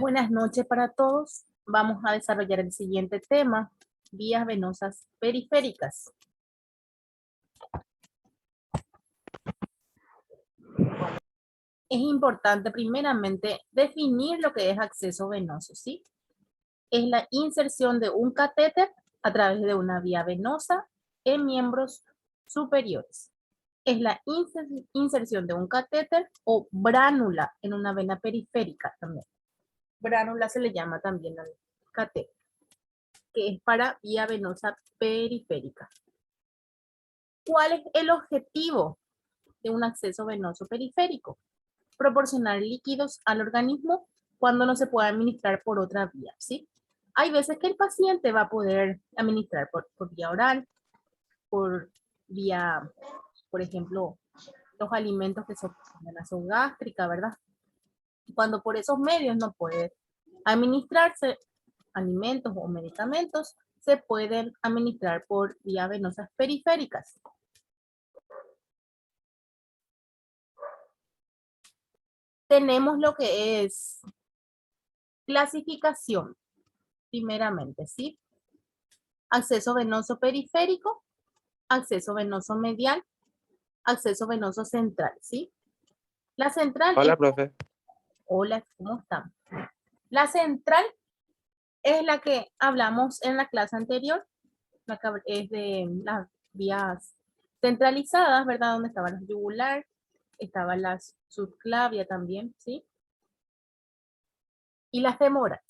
Buenas noches para todos. Vamos a desarrollar el siguiente tema, vías venosas periféricas. Es importante primeramente definir lo que es acceso venoso, ¿sí? Es la inserción de un catéter a través de una vía venosa en miembros superiores. Es la inserción de un catéter o bránula en una vena periférica también. Bránula se le llama también al catéter, que es para vía venosa periférica. ¿Cuál es el objetivo de un acceso venoso periférico? Proporcionar líquidos al organismo cuando no se puede administrar por otra vía, ¿sí? Hay veces que el paciente va a poder administrar por vía oral, por vía, por ejemplo, los alimentos que son de la zona gástrica, ¿verdad? Cuando por esos medios no puede administrarse alimentos o medicamentos, se pueden administrar por vía venosas periféricas. Tenemos lo que es clasificación, primeramente, ¿sí? Acceso venoso periférico, acceso venoso medial, acceso venoso central, ¿sí? La central es... Hola, profe. Hola, ¿cómo están? La central es la que hablamos en la clase anterior, la que es de las vías centralizadas, ¿verdad? Donde estaban las yugular, estaban las subclavia también, ¿sí? Y la femoral.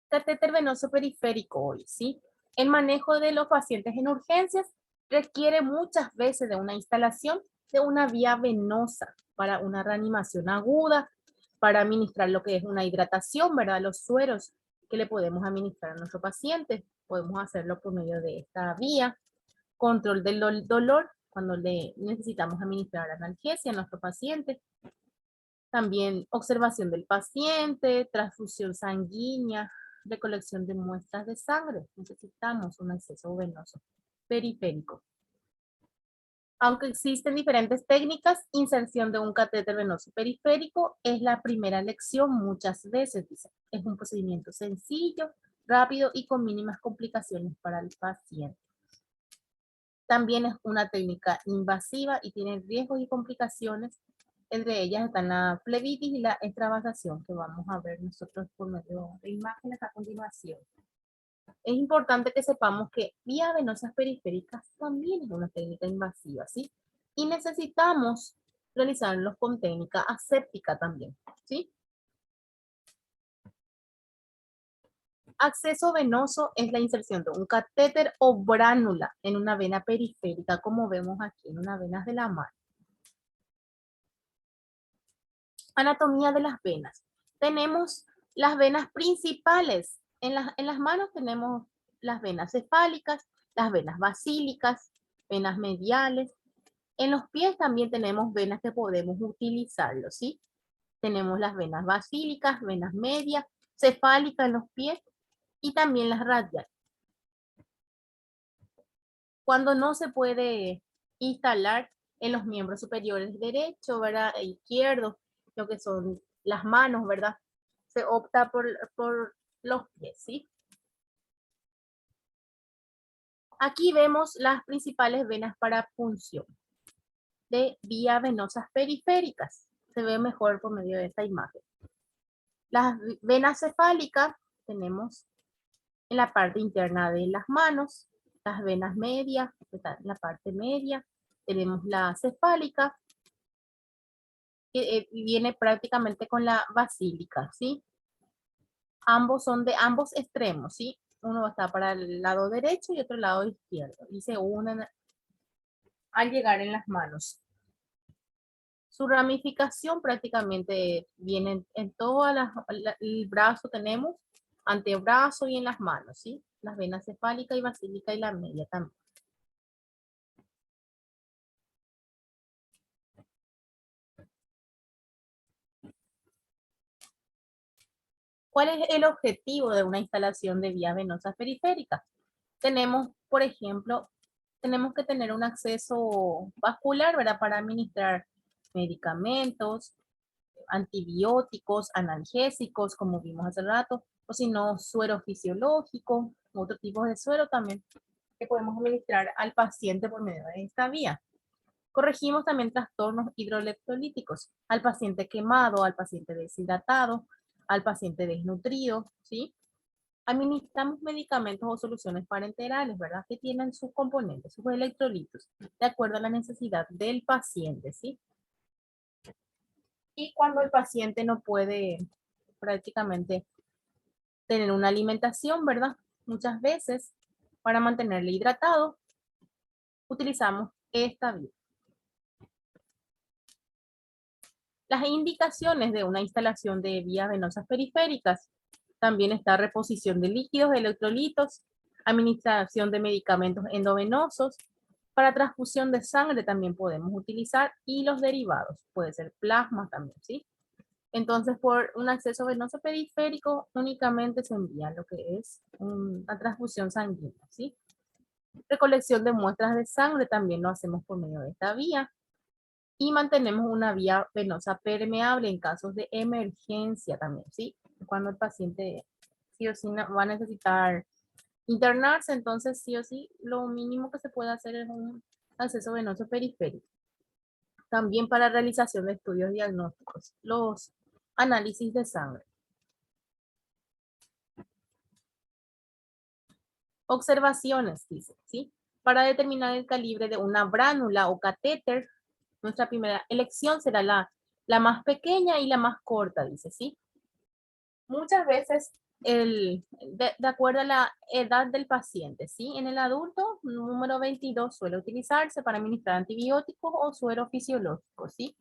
Catéter venoso periférico hoy, ¿sí? El manejo de los pacientes en urgencias requiere muchas veces de una instalación de una vía venosa para una reanimación aguda, para administrar lo que es una hidratación, ¿verdad? Los sueros que le podemos administrar a nuestro paciente. Podemos hacerlo por medio de esta vía. Control del dolor cuando le necesitamos administrar analgesia a nuestro paciente. También observación del paciente, transfusión sanguínea, recolección de muestras de sangre. Necesitamos un acceso venoso periférico. Aunque existen diferentes técnicas, inserción de un catéter venoso periférico es la primera elección muchas veces, dice. Es un procedimiento sencillo, rápido y con mínimas complicaciones para el paciente. También es una técnica invasiva y tiene riesgos y complicaciones. Entre ellas están la flebitis y la extravasación, que vamos a ver nosotros por medio de imágenes a continuación. Es importante que sepamos que vías venosas periféricas también es una técnica invasiva, ¿sí? Y necesitamos realizarlos con técnica aséptica también, ¿sí? Acceso venoso es la inserción de un catéter o bránula en una vena periférica, como vemos aquí en una vena de la mano. Anatomía de las venas. Tenemos las venas principales. En las manos tenemos las venas cefálicas, las venas basílicas, venas mediales. En los pies también tenemos venas que podemos utilizarlo, ¿sí? Tenemos las venas basílicas, venas medias, cefálicas en los pies y también las radiales. Cuando no se puede instalar en los miembros superiores derecho, ¿verdad? E izquierdo, lo que son las manos, ¿verdad? Se opta por los pies, ¿sí? Aquí vemos las principales venas para punción de vías venosas periféricas. Se ve mejor por medio de esta imagen. Las venas cefálicas tenemos en la parte interna de las manos, las venas medias, en la parte media, tenemos la cefálica, que viene prácticamente con la basílica, ¿sí? Ambos son de ambos extremos, ¿sí? Uno va a estar para el lado derecho y otro lado izquierdo, y se unen al llegar en las manos. Su ramificación prácticamente viene en todas el brazo tenemos, antebrazo y en las manos, ¿sí? Las venas cefálica y basílica y la media también. ¿Cuál es el objetivo de una instalación de vías venosas periféricas? Tenemos, por ejemplo, tenemos que tener un acceso vascular, ¿verdad? Para administrar medicamentos, antibióticos, analgésicos, como vimos hace rato, o si no, suero fisiológico, otro tipo de suero también que podemos administrar al paciente por medio de esta vía. Corregimos también trastornos hidroelectrolíticos al paciente quemado, al paciente deshidratado, al paciente desnutrido, ¿sí? Administramos medicamentos o soluciones parenterales, ¿verdad? Que tienen sus componentes, sus electrolitos, de acuerdo a la necesidad del paciente, ¿sí? Y cuando el paciente no puede prácticamente tener una alimentación, ¿verdad? Muchas veces, para mantenerle hidratado, utilizamos esta vía. Las indicaciones de una instalación de vías venosas periféricas. También está reposición de líquidos, electrolitos, administración de medicamentos endovenosos. Para transfusión de sangre también podemos utilizar y los derivados. Puede ser plasma también, ¿sí? Entonces, por un acceso venoso periférico, únicamente se envía lo que es una transfusión sanguínea, ¿sí? Recolección de muestras de sangre también lo hacemos por medio de esta vía. Y mantenemos una vía venosa permeable en casos de emergencia también, ¿sí? Cuando el paciente sí o sí va a necesitar internarse, entonces sí o sí lo mínimo que se puede hacer es un acceso venoso periférico. También para realización de estudios diagnósticos, los análisis de sangre. Observaciones, dice, ¿sí? Para determinar el calibre de una bránula o catéter, nuestra primera elección será la más pequeña y la más corta, dice, ¿sí? Muchas veces, de acuerdo a la edad del paciente, ¿sí? En el adulto, número 22 suele utilizarse para administrar antibióticos o suero fisiológico, ¿sí?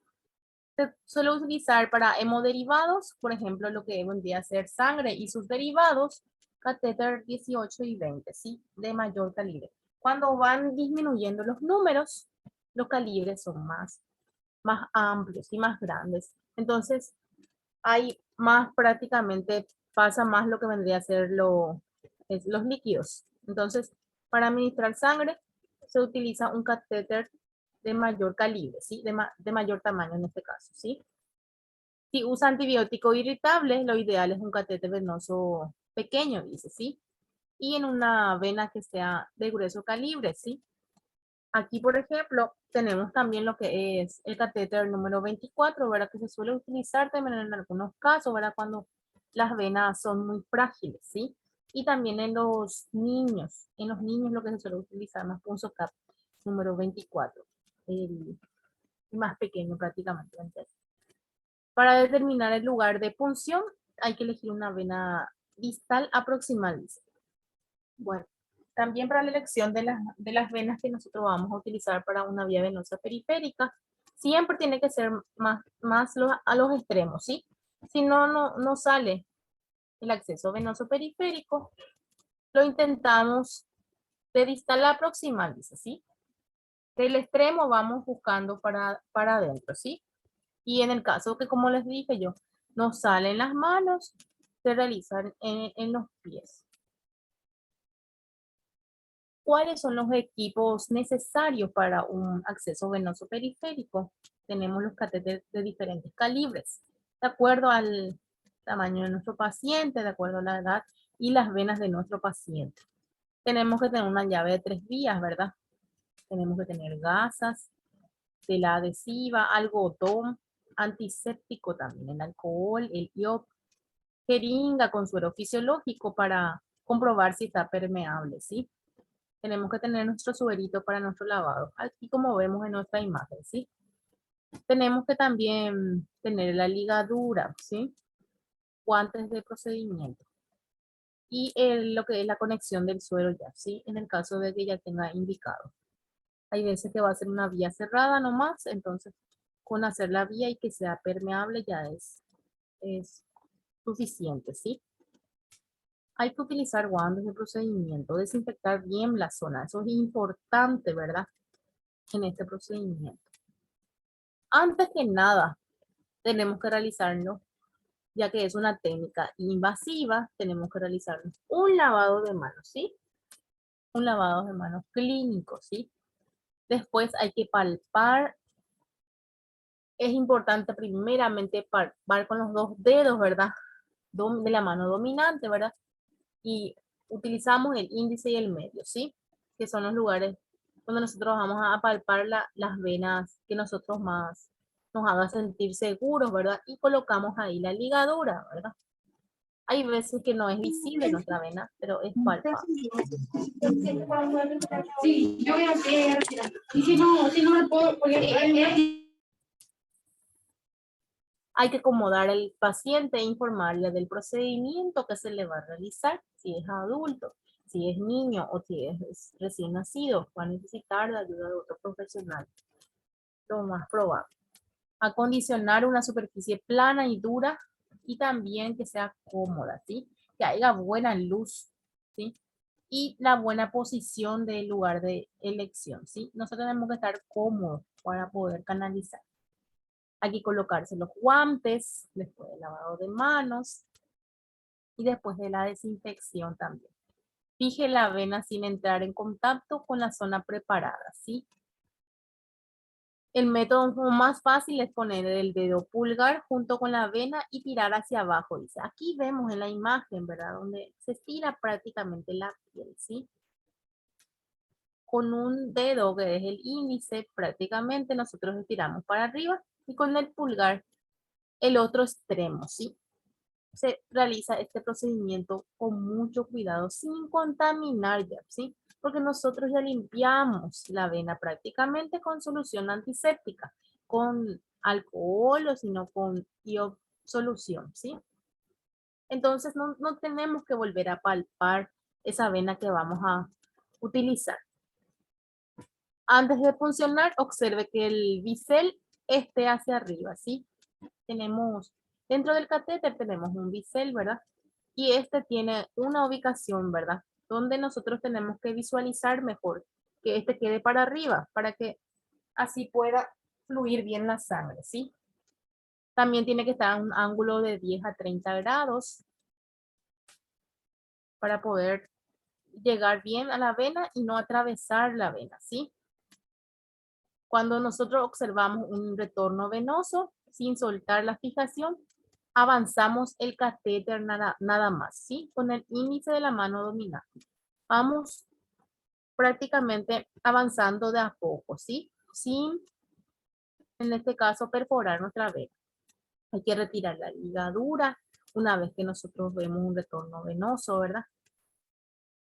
Se suele utilizar para hemoderivados, por ejemplo, lo que vendría a ser sangre y sus derivados, catéter 18 y 20, ¿sí? De mayor calibre. Cuando van disminuyendo los números, los calibres son más amplios y más grandes. Entonces, hay más prácticamente, pasa más lo que vendría a ser los líquidos. Entonces, para administrar sangre, se utiliza un catéter de mayor calibre, ¿sí? De mayor tamaño en este caso, ¿sí? Si usa antibiótico irritable, lo ideal es un catéter venoso pequeño, dice, ¿sí? Y en una vena que sea de grueso calibre, ¿sí? Aquí, por ejemplo, tenemos también lo que es el catéter número 24, ¿verdad? Que se suele utilizar también en algunos casos, ¿verdad? Cuando las venas son muy frágiles, ¿sí? Y también en los niños lo que se suele utilizar más punzocap número 24, el más pequeño prácticamente. Para determinar el lugar de punción, hay que elegir una vena distal aproximal. Bueno, también para la elección de las venas que nosotros vamos a utilizar para una vía venosa periférica, siempre tiene que ser más a los extremos, ¿sí? Si no, no sale el acceso venoso periférico, lo intentamos de distal a proximal, dice, ¿sí? Del extremo vamos buscando para adentro, ¿sí? Y en el caso que, como les dije yo, no salen las manos, se realizan en los pies. ¿Cuáles son los equipos necesarios para un acceso venoso periférico? Tenemos los catéteres de diferentes calibres, de acuerdo al tamaño de nuestro paciente, de acuerdo a la edad y las venas de nuestro paciente. Tenemos que tener una llave de 3 vías, ¿verdad? Tenemos que tener gasas, tela adhesiva, algodón, antiséptico también, el alcohol, el iod, jeringa con suero fisiológico para comprobar si está permeable, ¿sí? Tenemos que tener nuestro suerito para nuestro lavado, aquí como vemos en nuestra imagen, ¿sí? Tenemos que también tener la ligadura, ¿sí? Guantes de procedimiento. Y lo que es la conexión del suero ya, ¿sí? En el caso de que ya tenga indicado. Hay veces que va a ser una vía cerrada nomás, entonces con hacer la vía y que sea permeable ya es suficiente, ¿sí? Hay que utilizar guantes de procedimiento, desinfectar bien la zona, eso es importante, ¿verdad? En este procedimiento. Antes que nada, tenemos que realizarlo, ya que es una técnica invasiva, tenemos que realizarnos un lavado de manos, ¿sí? Un lavado de manos clínico, ¿sí? Después hay que palpar Es importante primeramente palpar con los dos dedos, ¿verdad? De la mano dominante, ¿verdad? Y utilizamos el índice y el medio, ¿sí? Que son los lugares donde nosotros vamos a palpar las venas que nosotros más nos haga sentir seguros, ¿verdad? Y colocamos ahí la ligadura, ¿verdad? Hay veces que no es visible nuestra vena, pero es palpable. Sí, yo voy a hacer. Y si no me puedo, porque Hay que acomodar al paciente e informarle del procedimiento que se le va a realizar, si es adulto, si es niño o si es recién nacido, va a necesitar la ayuda de otro profesional, lo más probable. Acondicionar una superficie plana y dura y también que sea cómoda, ¿sí? Que haya buena luz, ¿sí? Y la buena posición del lugar de elección, ¿sí? Nosotros tenemos que estar cómodos para poder canalizar. Hay que colocarse los guantes después del lavado de manos y después de la desinfección también. Fije la vena sin entrar en contacto con la zona preparada, ¿sí? El método más fácil es poner el dedo pulgar junto con la vena y tirar hacia abajo. Dice, aquí vemos en la imagen, ¿verdad? Donde se estira prácticamente la piel, ¿sí? Con un dedo que es el índice, prácticamente nosotros estiramos para arriba y con el pulgar el otro extremo, ¿sí? Se realiza este procedimiento con mucho cuidado, sin contaminar ya, ¿sí? Porque nosotros ya limpiamos la vena prácticamente con solución antiséptica, con alcohol o sino con solución, ¿sí? Entonces no tenemos que volver a palpar esa vena que vamos a utilizar. Antes de funcionar, observe que el bisel esté hacia arriba, ¿sí? Tenemos, dentro del catéter tenemos un bisel, ¿verdad? Y este tiene una ubicación, ¿verdad? Donde nosotros tenemos que visualizar mejor que este quede para arriba, para que así pueda fluir bien la sangre, ¿sí? También tiene que estar a un ángulo de 10 a 30 grados para poder llegar bien a la vena y no atravesar la vena, ¿sí? Cuando nosotros observamos un retorno venoso, sin soltar la fijación, avanzamos el catéter nada más, ¿sí? Con el índice de la mano dominante. Vamos prácticamente avanzando de a poco, ¿sí? Sin, en este caso, perforar nuestra vena. Hay que retirar la ligadura una vez que nosotros vemos un retorno venoso, ¿verdad?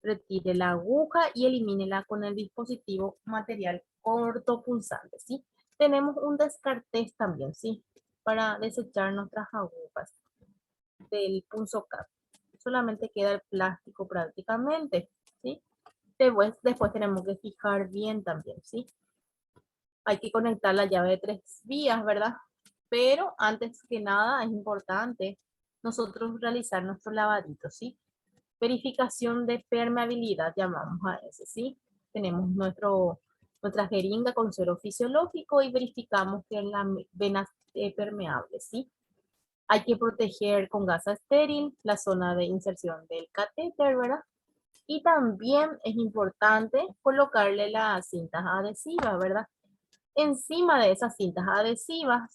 Retire la aguja y elimínela con el dispositivo material cortopunzante, ¿sí? Tenemos un descartés también, ¿sí? Para desechar nuestras agujas del punzocat. Solamente queda el plástico prácticamente, ¿sí? Después tenemos que fijar bien también, ¿sí? Hay que conectar la llave de 3 vías, ¿verdad? Pero antes que nada es importante nosotros realizar nuestro lavadito, ¿sí? Verificación de permeabilidad, llamamos a ese, ¿sí? Tenemos nuestra jeringa con suero fisiológico y verificamos que la vena es permeable, ¿sí? Hay que proteger con gasa estéril la zona de inserción del catéter, ¿verdad? Y también es importante colocarle las cintas adhesivas, ¿verdad? Encima de esas cintas adhesivas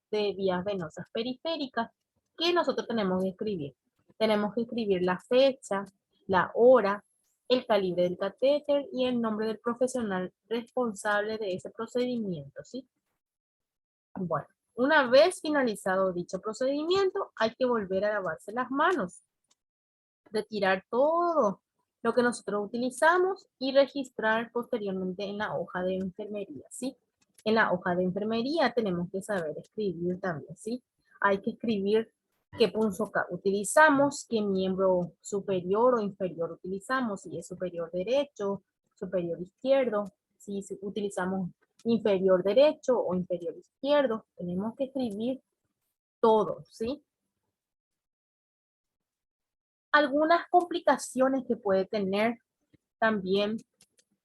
de vías venosas periféricas que nosotros tenemos que escribir. Tenemos que escribir la fecha, la hora, el calibre del catéter y el nombre del profesional responsable de ese procedimiento, ¿sí? Bueno, una vez finalizado dicho procedimiento, hay que volver a lavarse las manos, retirar todo lo que nosotros utilizamos y registrar posteriormente en la hoja de enfermería, ¿sí? En la hoja de enfermería tenemos que saber escribir también, ¿sí? Hay que escribir qué punzocat utilizamos, qué miembro superior o inferior utilizamos, si es superior derecho, superior izquierdo, si utilizamos inferior derecho o inferior izquierdo. Tenemos que escribir todo, ¿sí? Algunas complicaciones que puede tener también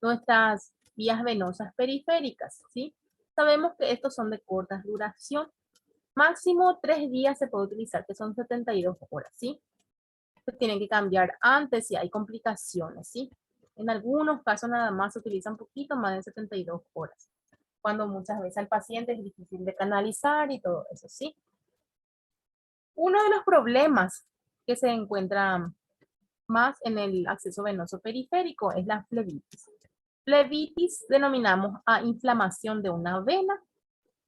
nuestras vías venosas periféricas, ¿sí? Sabemos que estos son de corta duración. Máximo 3 días se puede utilizar, que son 72 horas, ¿sí? Se tienen que cambiar antes si hay complicaciones, ¿sí? En algunos casos nada más se utiliza un poquito más de 72 horas. cuando muchas veces al paciente es difícil de canalizar y todo eso, ¿sí? Uno de los problemas que se encuentra más en el acceso venoso periférico es la flebitis. Flebitis denominamos a inflamación de una vena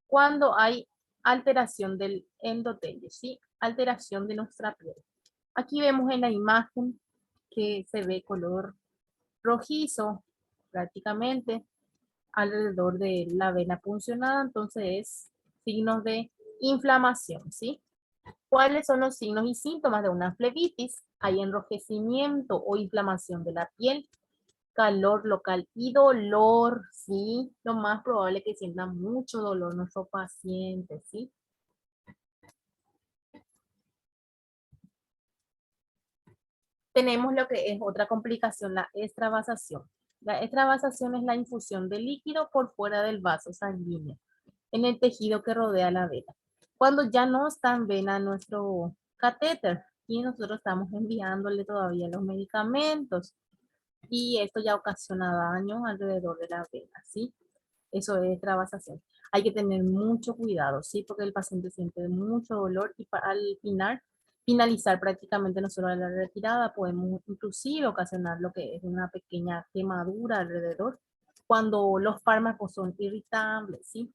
cuando hay alteración del endotelio, ¿sí? Alteración de nuestra piel. Aquí vemos en la imagen que se ve color rojizo prácticamente alrededor de la vena puncionada, entonces es signos de inflamación, ¿sí? ¿Cuáles son los signos y síntomas de una flebitis? Hay enrojecimiento o inflamación de la piel, calor local y dolor, ¿sí? Lo más probable es que sienta mucho dolor nuestro paciente, ¿sí? Tenemos lo que es otra complicación, la extravasación. La extravasación es la infusión de líquido por fuera del vaso sanguíneo, en el tejido que rodea la vena. Cuando ya no está en vena nuestro catéter y nosotros estamos enviándole todavía los medicamentos y esto ya ocasiona daño alrededor de la vena, ¿sí? Eso es extravasación. Hay que tener mucho cuidado, ¿sí? Porque el paciente siente mucho dolor y al finalizar prácticamente nosotros la retirada, podemos inclusive ocasionar lo que es una pequeña quemadura alrededor cuando los fármacos son irritables, ¿sí?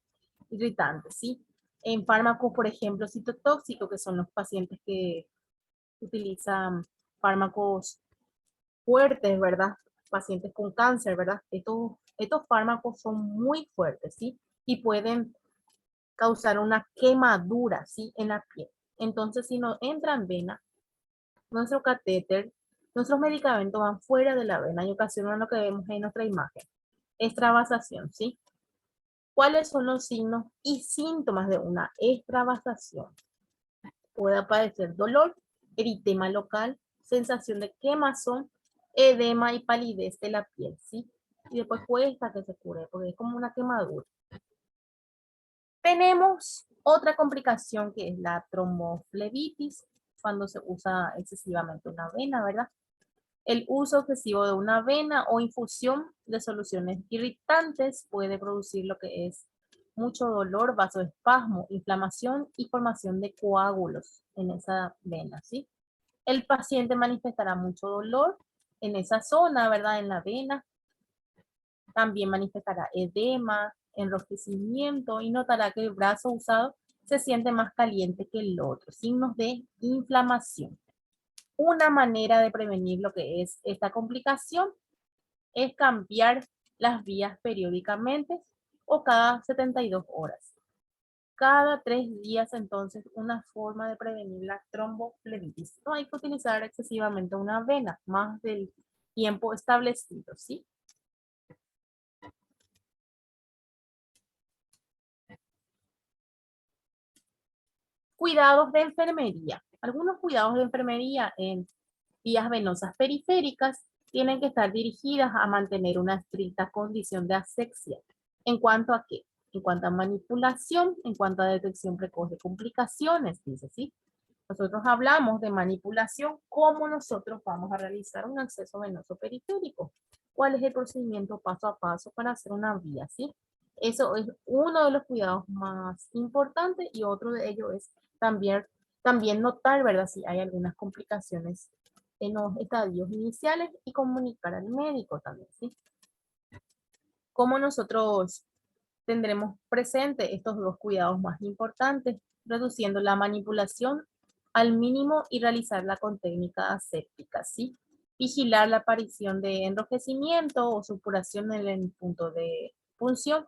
Irritantes, ¿sí? En fármacos, por ejemplo, citotóxicos, que son los pacientes que utilizan fármacos fuertes, ¿verdad? Pacientes con cáncer, ¿verdad? Estos fármacos son muy fuertes, ¿sí? Y pueden causar una quemadura, ¿sí? En la piel. Entonces, si no entra en vena, nuestro catéter, nuestros medicamentos van fuera de la vena y ocasionan lo que vemos en nuestra imagen. Extravasación, ¿sí? ¿Cuáles son los signos y síntomas de una extravasación? Puede aparecer dolor, eritema local, sensación de quemazón, edema y palidez de la piel, ¿sí? Y después cuesta que se cure porque es como una quemadura. Tenemos otra complicación que es la tromboflebitis, cuando se usa excesivamente una vena, ¿verdad? El uso excesivo de una vena o infusión de soluciones irritantes puede producir lo que es mucho dolor, vasoespasmo, inflamación y formación de coágulos en esa vena, ¿sí? El paciente manifestará mucho dolor en esa zona, ¿verdad? En la vena. También manifestará edema, enrojecimiento y notará que el brazo usado se siente más caliente que el otro. Signos de inflamación. Una manera de prevenir lo que es esta complicación es cambiar las vías periódicamente o cada 72 horas. Cada 3 días, entonces, una forma de prevenir la tromboflebitis. No hay que utilizar excesivamente una vena, más del tiempo establecido, ¿sí? Cuidados de enfermería. Algunos cuidados de enfermería en vías venosas periféricas tienen que estar dirigidas a mantener una estricta condición de asepsia. ¿En cuanto a qué? En cuanto a manipulación, en cuanto a detección precoz de complicaciones, dice, ¿sí? Nosotros hablamos de manipulación, cómo nosotros vamos a realizar un acceso venoso periférico. ¿Cuál es el procedimiento paso a paso para hacer una vía, sí? Eso es uno de los cuidados más importantes y otro de ellos es también notar, ¿verdad? Si hay algunas complicaciones en los estadios iniciales y comunicar al médico también, ¿sí? ¿Cómo nosotros tendremos presente estos dos cuidados más importantes, reduciendo la manipulación al mínimo y realizarla con técnica aséptica, ¿sí? Vigilar la aparición de enrojecimiento o supuración en el punto de punción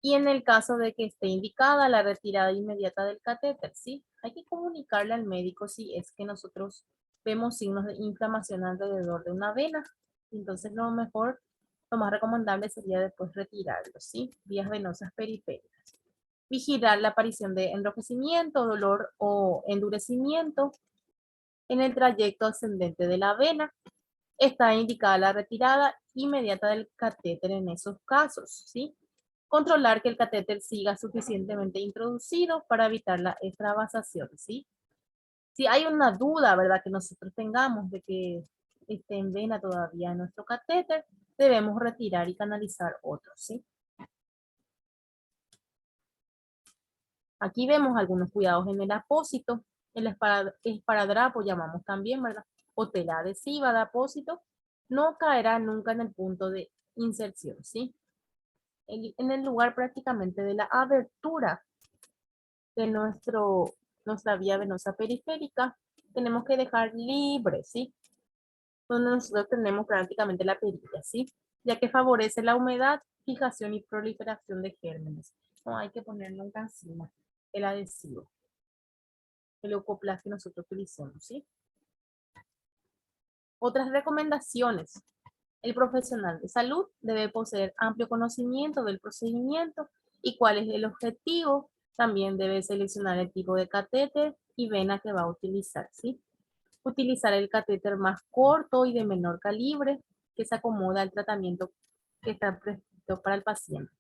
y en el caso de que esté indicada la retirada inmediata del catéter, ¿sí? Hay que comunicarle al médico si es que nosotros vemos signos de inflamación alrededor de una vena. Entonces lo mejor, lo más recomendable sería después retirarlo, ¿sí? Vías venosas periféricas. Vigilar la aparición de enrojecimiento, dolor o endurecimiento en el trayecto ascendente de la vena. Está indicada la retirada inmediata del catéter en esos casos, ¿sí? Controlar que el catéter siga suficientemente introducido para evitar la extravasación, ¿sí? Si hay una duda, ¿verdad? Que nosotros tengamos de que esté en vena todavía nuestro catéter, debemos retirar y canalizar otro, ¿sí? Aquí vemos algunos cuidados en el apósito. El esparadrapo llamamos también, ¿verdad? O tela adhesiva de apósito no caerá nunca en el punto de inserción, ¿sí? En el lugar prácticamente de la abertura de nuestra vía venosa periférica, tenemos que dejar libre, ¿sí? Donde nosotros tenemos prácticamente la perilla, ¿sí? Ya que favorece la humedad, fijación y proliferación de gérmenes. No hay que ponerlo nunca encima el adhesivo, el leucoplast que nosotros utilizamos, ¿sí? Otras recomendaciones. El profesional de salud debe poseer amplio conocimiento del procedimiento y cuál es el objetivo. También debe seleccionar el tipo de catéter y vena que va a utilizar, ¿sí? Utilizar el catéter más corto y de menor calibre que se acomoda al tratamiento que está prescrito para el paciente.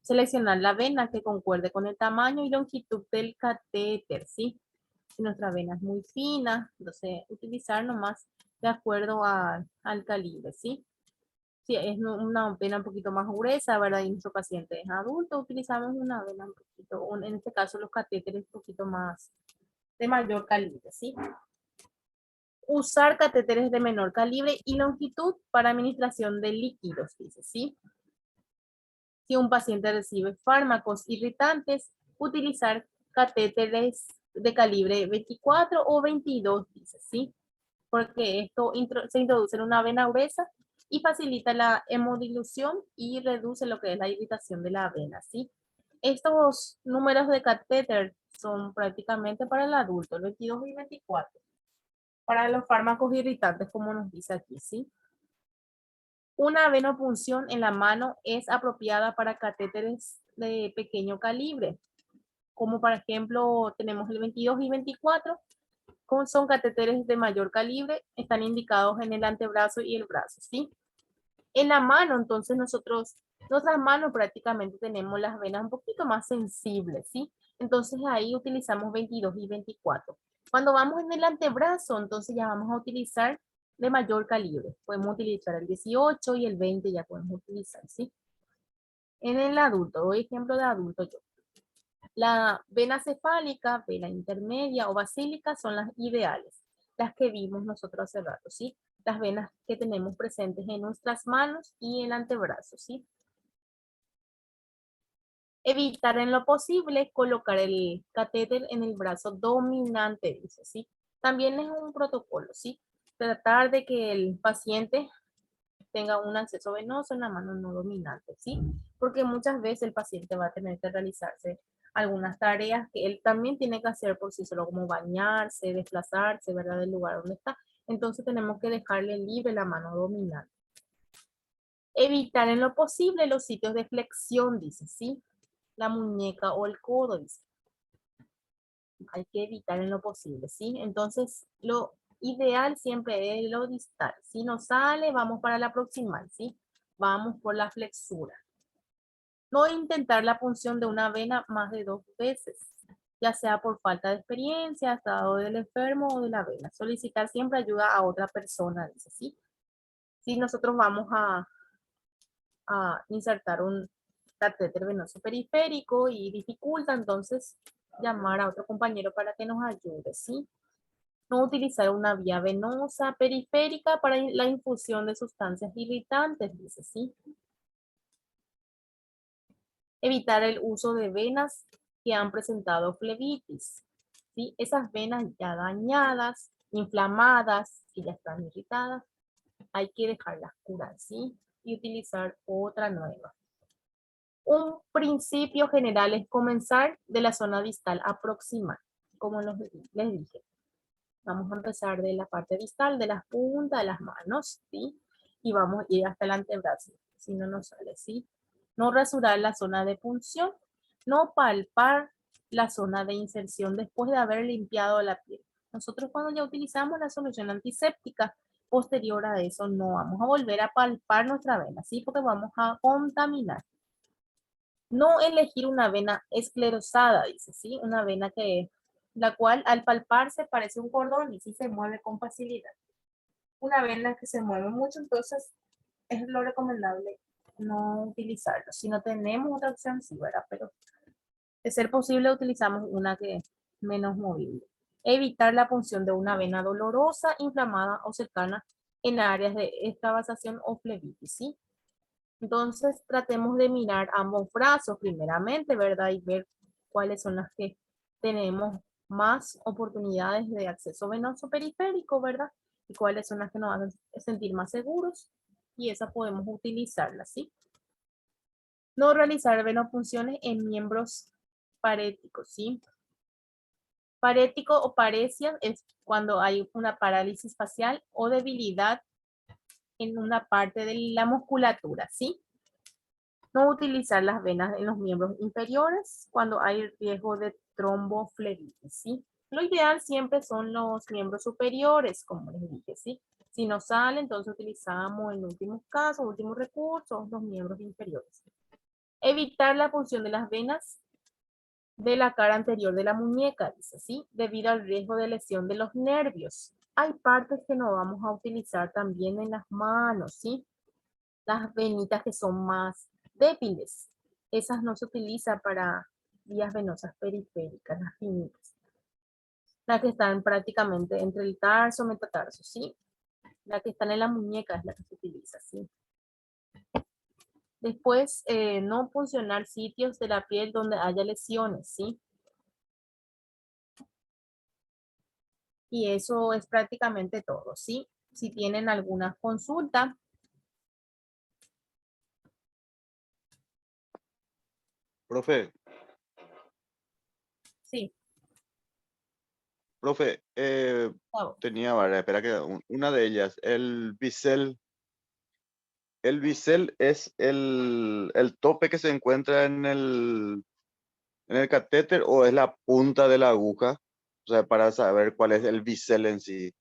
Seleccionar la vena que concuerde con el tamaño y longitud del catéter, ¿sí? Si nuestra vena es muy fina, entonces utilizar nomás de acuerdo al calibre, ¿sí? Si es una vena un poquito más gruesa, ¿verdad? Y nuestro paciente es adulto, utilizamos una vena un poquito, en este caso los catéteres un poquito más de mayor calibre, ¿sí? Usar catéteres de menor calibre y longitud para administración de líquidos, dice, ¿sí? Si un paciente recibe fármacos irritantes, utilizar catéteres de calibre 24 o 22, dice, ¿sí? Porque esto se introduce en una vena gruesa y facilita la hemodilución y reduce lo que es la irritación de la vena, ¿sí? Estos números de catéter son prácticamente para el adulto, 22 y 24. Para los fármacos irritantes, como nos dice aquí, ¿sí? Una venopunción en la mano es apropiada para catéteres de pequeño calibre, como por ejemplo tenemos el 22 y 24, son catéteres de mayor calibre, están indicados en el antebrazo y el brazo, ¿sí? En la mano, entonces nuestras manos prácticamente tenemos las venas un poquito más sensibles, ¿sí? Entonces ahí utilizamos 22 y 24. Cuando vamos en el antebrazo, entonces ya vamos a utilizar de mayor calibre. Podemos utilizar el 18 y el 20 ya podemos utilizar, ¿sí? En el adulto, doy ejemplo de adulto yo. La vena cefálica, vena intermedia o basílica son las ideales, las que vimos nosotros hace rato, ¿sí? Las venas que tenemos presentes en nuestras manos y el antebrazo, ¿sí? Evitar en lo posible colocar el catéter en el brazo dominante, dice, ¿sí? También es un protocolo, ¿sí? Tratar de que el paciente tenga un acceso venoso en la mano no dominante, ¿sí? Porque muchas veces el paciente va a tener que realizarse algunas tareas que él también tiene que hacer por sí solo, como bañarse, desplazarse, ¿verdad? Del lugar donde está. Entonces tenemos que dejarle libre la mano dominante. Evitar en lo posible los sitios de flexión, dice, ¿sí? La muñeca o el codo, dice. Hay que evitar en lo posible, ¿sí? Entonces, lo ideal siempre es lo distal. Si no sale, vamos para la proximal, ¿sí? Vamos por la flexura. No intentar la punción de una vena más de 2 veces, ya sea por falta de experiencia, estado del enfermo o de la vena. Solicitar siempre ayuda a otra persona, dice, ¿sí? Si nosotros vamos a insertar un catéter venoso periférico y dificulta, entonces llamar a otro compañero para que nos ayude, ¿sí? No utilizar una vía venosa periférica para la infusión de sustancias irritantes, dice, ¿sí? Evitar el uso de venas que han presentado flebitis, ¿sí? Esas venas ya dañadas, inflamadas, que ya están irritadas, hay que dejarlas curar, ¿sí? Y utilizar otra nueva. Un principio general es comenzar de la zona distal a proximal, como les dije. Vamos a empezar de la parte distal, de las puntas de las manos, ¿sí? Y vamos a ir hasta el antebrazo, si no nos sale, ¿sí? No rasurar la zona de punción, no palpar la zona de inserción después de haber limpiado la piel. Nosotros cuando ya utilizamos la solución antiséptica, posterior a eso no vamos a volver a palpar nuestra vena, ¿sí? Porque vamos a contaminar. No elegir una vena esclerosada, dice, ¿sí? Una vena la cual al palparse parece un cordón y sí se mueve con facilidad. Una vena que se mueve mucho, entonces es lo recomendable no utilizarlo. Si no tenemos otra opción, sí, ¿verdad? Pero De ser posible, utilizamos una que es menos movible. Evitar la punción de una vena dolorosa, inflamada o cercana en áreas de extravasación o flebitis, ¿sí? Entonces, tratemos de mirar ambos brazos primeramente, ¿verdad? Y ver cuáles son las que tenemos más oportunidades de acceso venoso periférico, ¿verdad? Y cuáles son las que nos van a sentir más seguros. Y esas podemos utilizarlas, ¿sí? No realizar venopunciones en miembros paréticos, ¿sí? Parético o paresia es cuando hay una parálisis facial o debilidad en una parte de la musculatura, ¿sí? No utilizar las venas en los miembros inferiores cuando hay riesgo de tromboflebitis, ¿sí? Lo ideal siempre son los miembros superiores, como les dije, ¿sí? Si no sale, entonces utilizamos en últimos casos, últimos recursos, los miembros inferiores. Evitar la punción de las venas de la cara anterior de la muñeca, dice, ¿sí? Debido al riesgo de lesión de los nervios. Hay partes que no vamos a utilizar también en las manos, ¿sí? Las venitas que son más débiles. Esas no se utilizan para vías venosas periféricas, las finitas. Las que están prácticamente entre el tarso y metatarso, ¿sí? La que están en la muñeca es la que se utiliza, ¿sí? Después, no puncionar sitios de la piel donde haya lesiones, ¿sí? Y eso es prácticamente todo, ¿sí? Si tienen alguna consulta, Profe, sí. profe, Bravo. tenía varias, espera que una de ellas, el bisel es el tope que se encuentra en el catéter o es la punta de la aguja, o sea, para saber cuál es el bisel en sí.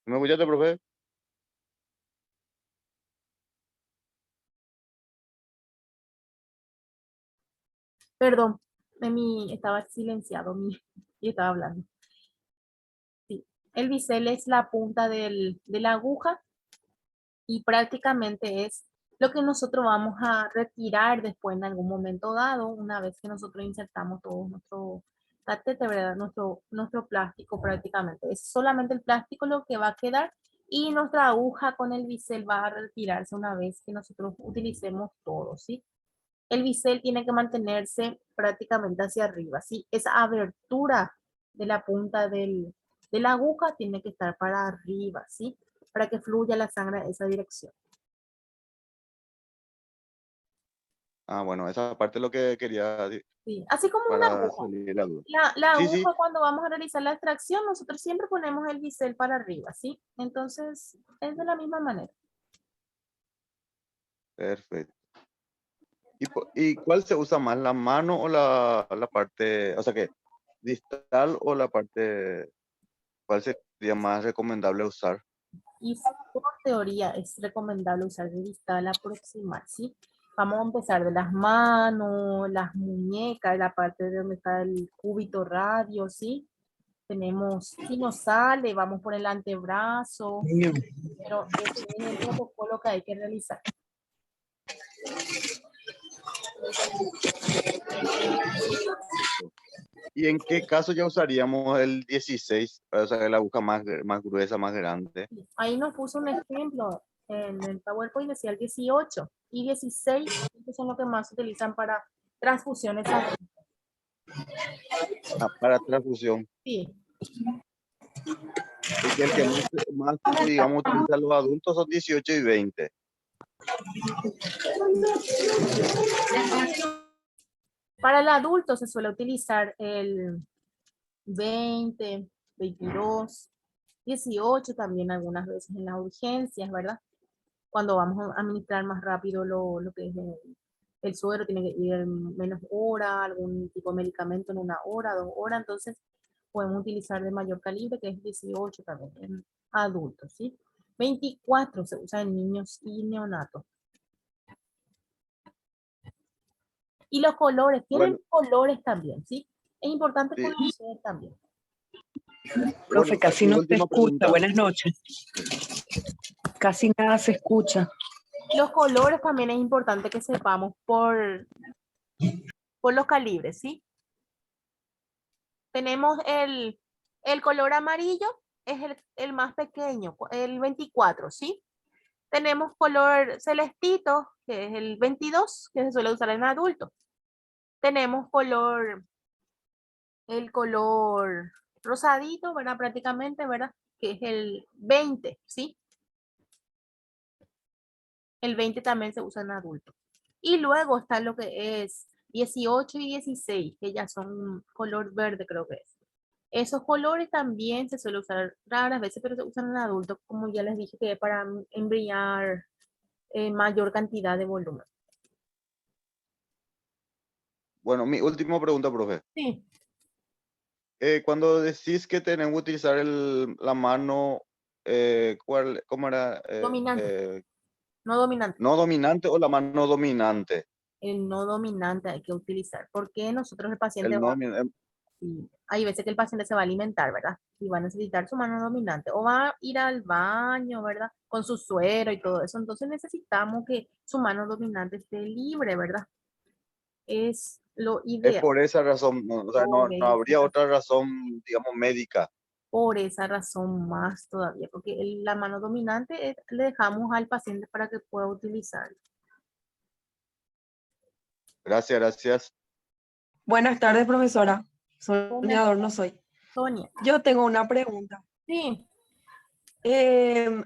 ¿Me escuchaste, profe? Perdón, estaba silenciado y estaba hablando. Sí. El bisel es la punta de la aguja y prácticamente es lo que nosotros vamos a retirar después en algún momento dado, una vez que nosotros insertamos todo nuestro catéter, ¿verdad? Nuestro plástico prácticamente. Es solamente el plástico lo que va a quedar y nuestra aguja con el bisel va a retirarse una vez que nosotros utilicemos todo, ¿sí? El bisel tiene que mantenerse prácticamente hacia arriba, ¿sí? Esa abertura de la punta de la aguja tiene que estar para arriba, ¿sí? Para que fluya la sangre en esa dirección. Ah, bueno, esa parte es lo que quería Sí. Así como una para aguja. salir la duda. La Sí, sí, aguja cuando vamos a realizar la extracción, nosotros siempre ponemos el bisel para arriba, ¿sí? Entonces, es de la misma manera. perfecto. ¿Y cuál se usa más, la mano o la parte, o sea que distal o la parte, cuál sería más recomendable usar? Y por teoría es recomendable usar el distal aproximal, ¿sí? Vamos a empezar de las manos, las muñecas, la parte de donde está el cúbito radio, ¿sí? Tenemos, si nos sale, vamos por el antebrazo, pero ese es el protocolo que hay que realizar. ¿Y en qué caso ya usaríamos el 16, o sea, la aguja más gruesa, más grande? Ahí nos puso un ejemplo en el PowerPoint, decía el 18 y 16, que son los que más se utilizan para transfusiones sanguíneas. Ah, para transfusión. Sí, Porque el que más, digamos, utilizan los adultos son 18 y 20. para el adulto se suele utilizar el 20, 22, 18 también algunas veces en las urgencias, ¿verdad? Cuando vamos a administrar más rápido lo que es el suero, tiene que ir en menos hora, algún tipo de medicamento en 1 hora, 2 horas, entonces podemos utilizar de mayor calibre, que es 18 también en adultos, ¿sí? 24 se usa en niños y neonatos. Y los colores, tienen Bueno, colores también, ¿sí? Es importante sí. conocer también. Profe, Bueno, casi mi no se última escucha. pregunta. Buenas noches. Casi nada se escucha. Los colores también es importante que sepamos por los calibres, ¿sí? Tenemos el color amarillo, es el más pequeño, el 24, ¿sí? Tenemos color celestito, que es el 22, que se suele usar en adultos. Tenemos el color rosadito, ¿verdad? Prácticamente, ¿verdad? Que es el 20, ¿sí? El 20 también se usa en adultos. Y luego está lo que es 18 y 16, que ya son color verde, creo que es. Esos colores también se suele usar raras veces, pero se usan en adultos, como ya les dije, que es para embrillar mayor cantidad de volumen. Bueno, mi última pregunta, profe. Sí, Cuando decís que tenemos que utilizar la mano, ¿cómo era? dominante, no dominante. ¿No dominante o la mano dominante? El no dominante hay que utilizar, porque nosotros el paciente El no va, dominante. sí, hay veces que el paciente se va a alimentar, ¿verdad? Y va a necesitar su mano dominante o va a ir al baño, ¿verdad? Con su suero y todo eso. Entonces necesitamos que su mano dominante esté libre, ¿verdad? Es lo Es ideal. por esa razón, o sea, Por no esa, habría otra razón, digamos, médica. por esa razón más todavía, porque la mano dominante le dejamos al paciente para que pueda utilizar. Gracias, gracias. Buenas tardes, profesora. Buenas Soñador no tardes, soy. Sonia. Yo tengo una pregunta. Sí,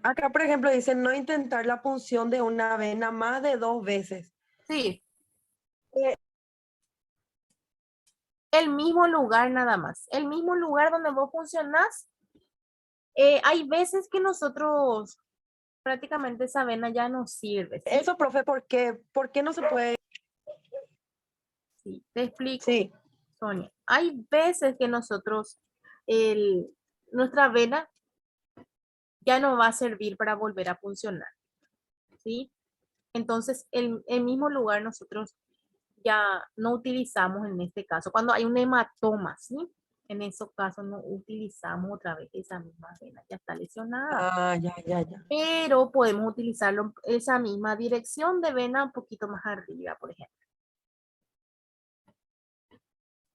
Acá, por ejemplo, dice no intentar la punción de una vena más de 2 veces. sí. Eh, El mismo lugar nada más. El mismo lugar donde vos funcionás. Hay veces que nosotros prácticamente esa vena ya no sirve, ¿sí? Eso, profe, ¿por qué no se puede? Sí, te explico, Sí, Sonia. Hay veces que nosotros, el, nuestra vena ya no va a servir para volver a funcionar, ¿sí? Entonces, el mismo lugar nosotros ya no utilizamos en este caso. Cuando hay un hematoma, ¿sí? En esos casos no utilizamos otra vez esa misma vena, ya está lesionada. ya. Pero podemos utilizarlo esa misma dirección de vena un poquito más arriba, por ejemplo.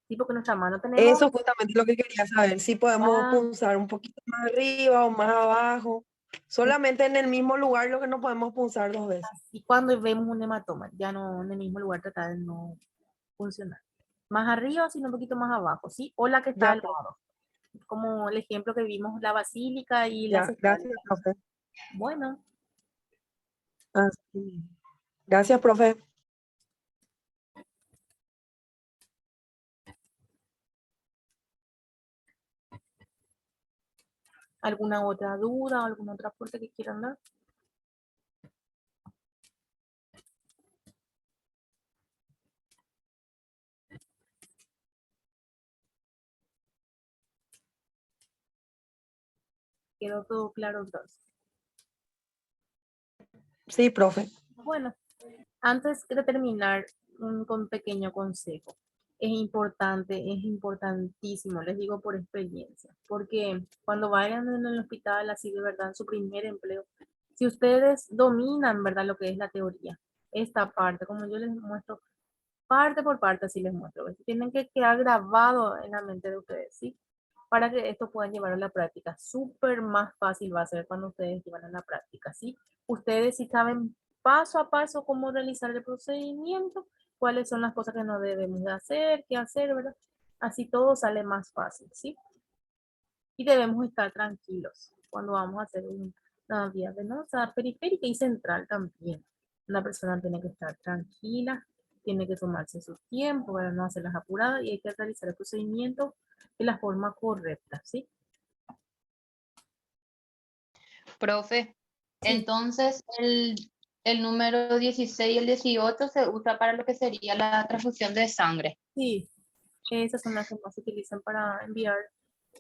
Sí, porque nuestra mano tenemos, Eso es justamente lo que quería saber. Si podemos ah, punzar un poquito más arriba o más abajo. Solamente en el mismo lugar lo que no podemos punzar 2 veces. y cuando vemos un hematoma, ya no en el mismo lugar tratar de no funcionar. Más arriba, sino un poquito más abajo, ¿sí? O la que está Ya, al profe. lado, como el ejemplo que vimos, la basílica y la Ya, cesárea. gracias, profe. Bueno, Así. Gracias, profe. ¿alguna otra duda o alguna otra aporte que quieran dar? ¿Quedó todo claro entonces? Sí, profe. Bueno, antes de terminar, con un pequeño consejo. Es importante, es importantísimo, les digo por experiencia, porque cuando vayan en el hospital, así de verdad, en su primer empleo, si ustedes dominan, ¿verdad?, lo que es la teoría, esta parte, como yo les muestro, parte por parte, así les muestro, ¿ves? Tienen que quedar grabado en la mente de ustedes, ¿sí? Para que esto puedan llevar a la práctica. Súper más fácil va a ser cuando ustedes llevan a la práctica, ¿sí? Ustedes si saben paso a paso cómo realizar el procedimiento, cuáles son las cosas que no debemos de hacer, qué hacer, ¿verdad? Así todo sale más fácil, ¿sí? Y debemos estar tranquilos cuando vamos a hacer una vía venosa periférica y central también. Una persona tiene que estar tranquila, tiene que tomarse su tiempo para no hacerlas apuradas y hay que realizar el procedimiento de la forma correcta, ¿sí? Profe, Sí, entonces el número 16 y el 18 se usa para lo que sería la transfusión de sangre. sí. Esas son las que más se utilizan para enviar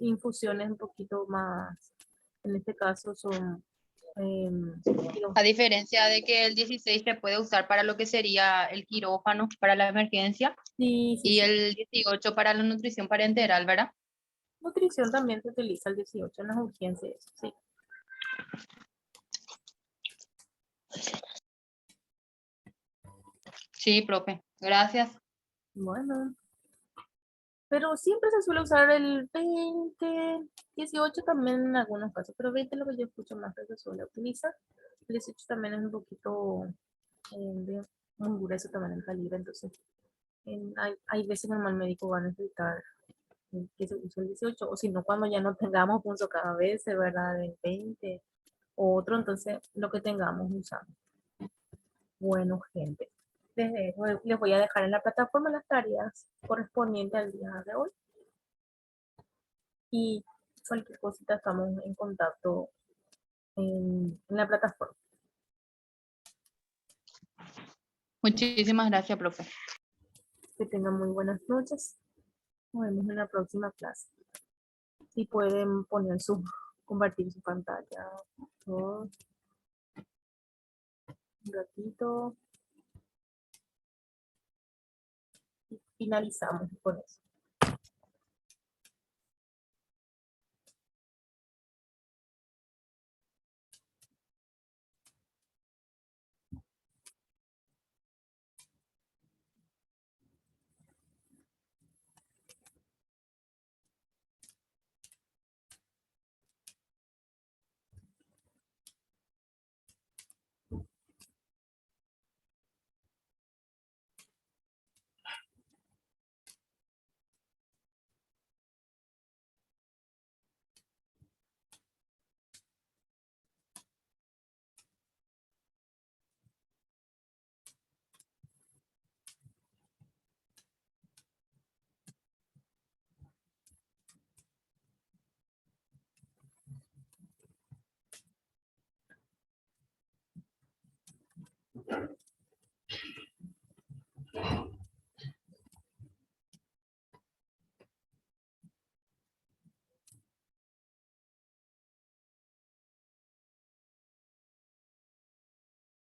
infusiones un poquito más, en este caso son A diferencia de que el 16 se puede usar para lo que sería el quirófano, para la emergencia, sí, sí, y sí. el 18 para la nutrición parenteral, ¿verdad? Nutrición también se utiliza el 18 en las urgencias, sí. Sí, profe. Gracias. Bueno. Pero siempre se suele usar el 20, 18 también en algunos casos, pero 20 es lo que yo escucho más que se suele utilizar. El 18 también es un poquito muy grueso también el calibre, entonces hay veces que el mal médico va a necesitar que se use el 18, o si no, cuando ya no tengamos punto cada vez, ¿verdad? El 20 o otro, entonces lo que tengamos usamos. Bueno, gente, les voy a dejar en la plataforma las tareas correspondientes al día de hoy. Y cualquier cosita estamos en contacto en la plataforma. Muchísimas gracias, profe. Que tengan muy buenas noches. Nos vemos en la próxima clase. Si pueden compartir su pantalla. Un ratito. Y finalizamos con eso.